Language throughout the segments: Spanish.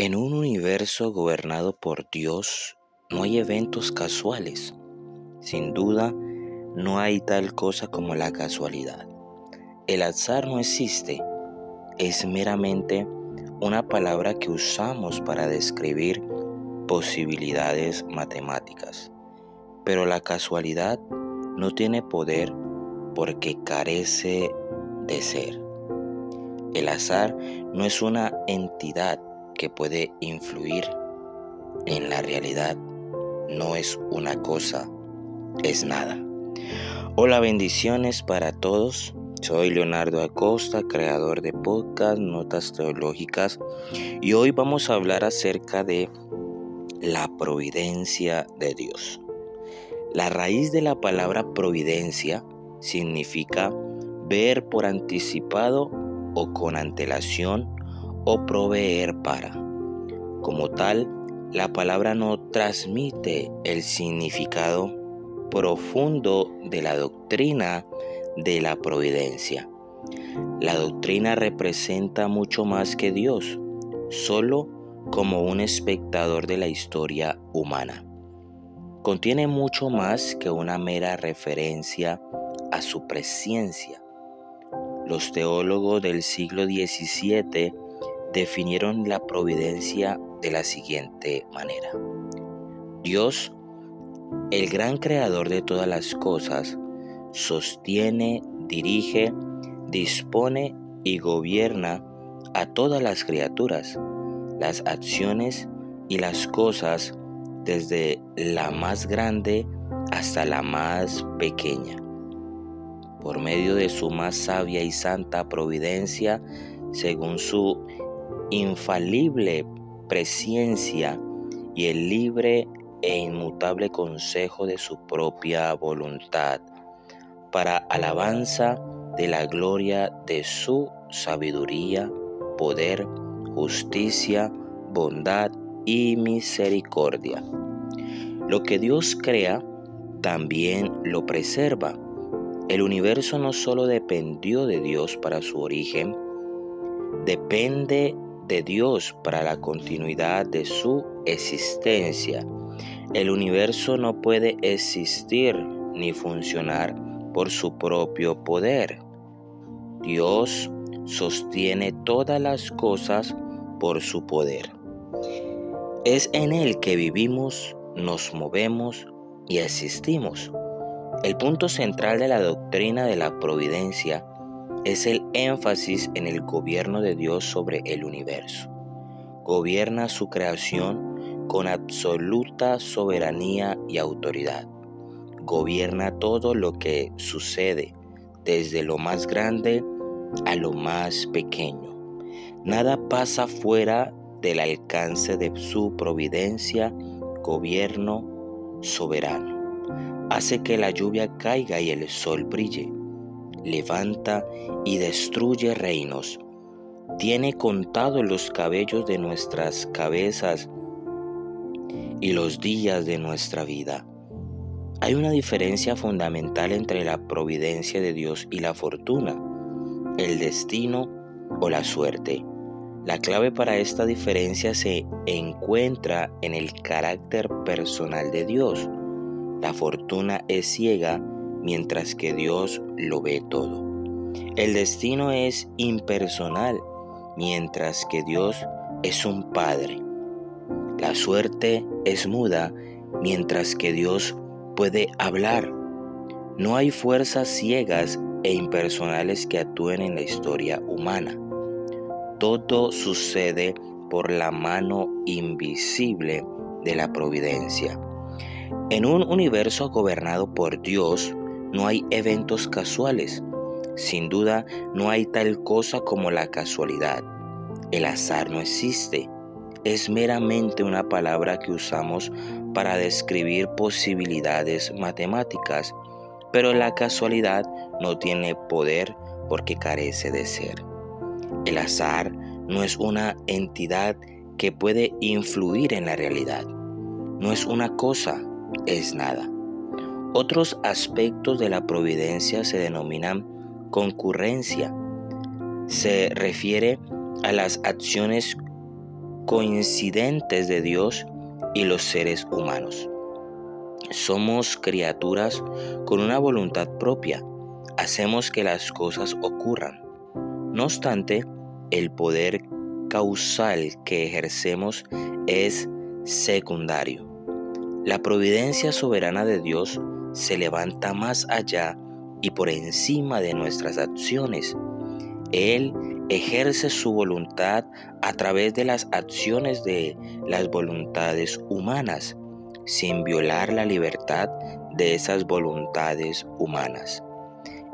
En un universo gobernado por Dios, no hay eventos casuales. Sin duda, no hay tal cosa como la casualidad. El azar no existe, es meramente una palabra que usamos para describir posibilidades matemáticas. Pero la casualidad no tiene poder porque carece de ser. El azar no es una entidad que puede influir en la realidad. No es una cosa, es nada. Hola, bendiciones para todos. Soy Leonardo Acosta, creador de podcast Notas Teológicas, y hoy vamos a hablar acerca de la providencia de Dios. La raíz de la palabra providencia significa ver por anticipado o con antelación o proveer para. Como tal, la palabra no transmite el significado profundo de la doctrina de la providencia. La doctrina representa mucho más que Dios, solo como un espectador de la historia humana. Contiene mucho más que una mera referencia a su presencia. Los teólogos del siglo XVII definieron la providencia de la siguiente manera: Dios, el gran creador de todas las cosas, sostiene, dirige, dispone y gobierna a todas las criaturas, las acciones y las cosas, desde la más grande hasta la más pequeña. Por medio de su más sabia y santa providencia, según su infalible presciencia y el libre e inmutable consejo de su propia voluntad, para alabanza de la gloria de su sabiduría, poder, justicia, bondad y misericordia. Lo que Dios crea, también lo preserva. El universo no solo dependió de Dios para su origen, depende de Dios para la continuidad de su existencia. El universo no puede existir ni funcionar por su propio poder. Dios sostiene todas las cosas por su poder. Es en Él que vivimos, nos movemos y existimos. El punto central de la doctrina de la providencia es el énfasis en el gobierno de Dios sobre el universo. Gobierna su creación con absoluta soberanía y autoridad. Gobierna todo lo que sucede, desde lo más grande a lo más pequeño. Nada pasa fuera del alcance de su providencia, gobierno soberano. Hace que la lluvia caiga y el sol brille. Levanta y destruye reinos. Tiene contados los cabellos de nuestras cabezas y los días de nuestra vida. Hay una diferencia fundamental entre la providencia de Dios y la fortuna, el destino o la suerte. La clave para esta diferencia se encuentra en el carácter personal de Dios. La fortuna es ciega, mientras que Dios lo ve todo. El destino es impersonal, mientras que Dios es un padre. La suerte es muda, mientras que Dios puede hablar. No hay fuerzas ciegas e impersonales que actúen en la historia humana. Todo sucede por la mano invisible de la providencia. En un universo gobernado por Dios, no hay eventos casuales. Sin duda, no hay tal cosa como la casualidad. El azar no existe. Es meramente una palabra que usamos para describir posibilidades matemáticas, pero la casualidad no tiene poder porque carece de ser. El azar no es una entidad que puede influir en la realidad. No es una cosa, es nada. Otros aspectos de la providencia se denominan concurrencia. Se refiere a las acciones coincidentes de Dios y los seres humanos. Somos criaturas con una voluntad propia. Hacemos que las cosas ocurran. No obstante, el poder causal que ejercemos es secundario. La providencia soberana de Dios se levanta más allá y por encima de nuestras acciones. Él ejerce su voluntad a través de las acciones de las voluntades humanas, sin violar la libertad de esas voluntades humanas.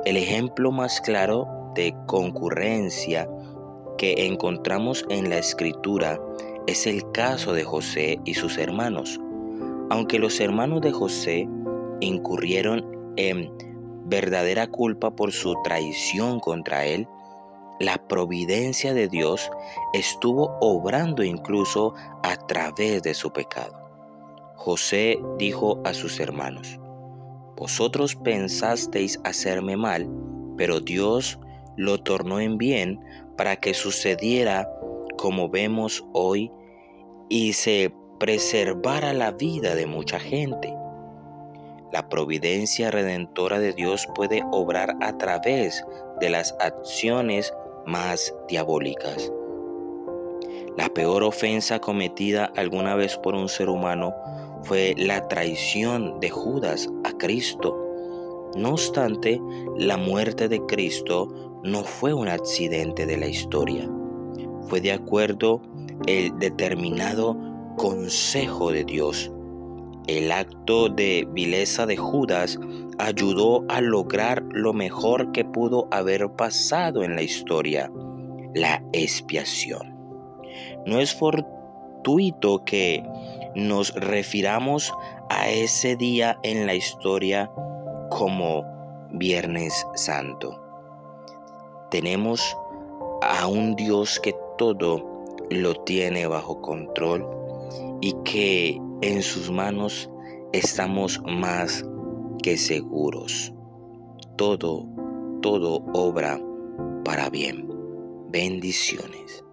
El ejemplo más claro de concurrencia que encontramos en la Escritura es el caso de José y sus hermanos. Aunque los hermanos de José incurrieron en verdadera culpa por su traición contra él, la providencia de Dios estuvo obrando incluso a través de su pecado. José dijo a sus hermanos: «Vosotros pensasteis hacerme mal, pero Dios lo tornó en bien para que sucediera como vemos hoy y se preservara la vida de mucha gente». La providencia redentora de Dios puede obrar a través de las acciones más diabólicas. La peor ofensa cometida alguna vez por un ser humano fue la traición de Judas a Cristo. No obstante, la muerte de Cristo no fue un accidente de la historia. Fue de acuerdo el determinado consejo de Dios. El acto de vileza de Judas ayudó a lograr lo mejor que pudo haber pasado en la historia: la expiación. No es fortuito que nos refiramos a ese día en la historia como Viernes Santo. Tenemos a un Dios que todo lo tiene bajo control y que en sus manos estamos más que seguros. Todo obra para bien. Bendiciones.